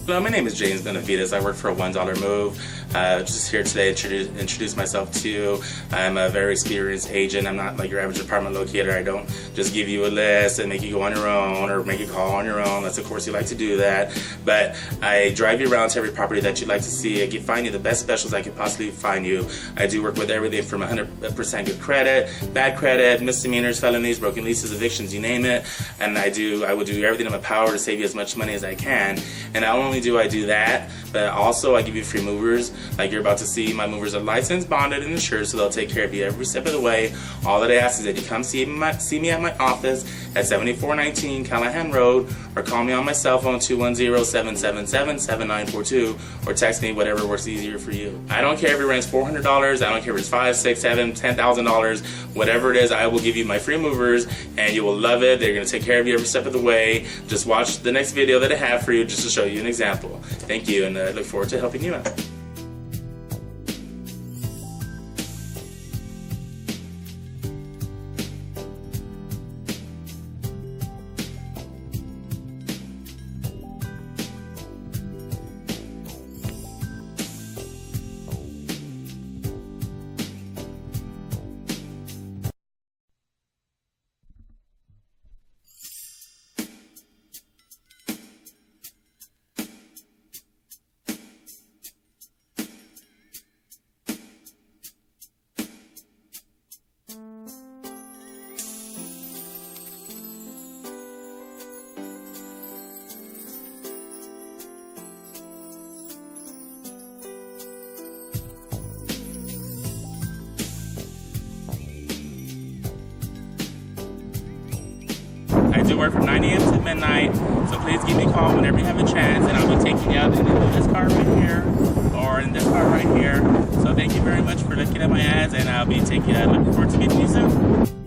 Hello, my name is James Benavides. I work for a $1 Move. Just here today to introduce myself to you. I'm a very experienced agent. I'm not like your average apartment locator. I don't just give you a list and make you go on your own or make you call on your own, unless of course you like to do that. But I drive you around to every property that you'd like to see. I can find you the best specials I can possibly find you. I do work with everything from 100% good credit, bad credit, misdemeanors, felonies, broken leases, evictions, you name it. And I will do everything in my power to save you as much money as I can. And not only do I do that, but also I give you free movers. Like you're about to see, my movers are licensed, bonded, and insured, so they'll take care of you every step of the way. All that I ask is that you come see me at my office at 7419 Callahan Road, or call me on my cell phone 210-777-7942, or text me, whatever works easier for you. I don't care if it rents $400, I don't care if it's $5,000, $6,000, $7,000, $10,000, whatever it is, I will give you my free movers, and you will love it. They're going to take care of you every step of the way. Just watch the next video that I have for you just to show you an example. Thank you, and I look forward to helping you out. I do work from 9 a.m. to midnight, so please give me a call whenever you have a chance, and I'll be taking you out in this car right here, or in this car right here. So thank you very much for looking at my ads, and I'll be taking you out. Looking forward to meeting you soon.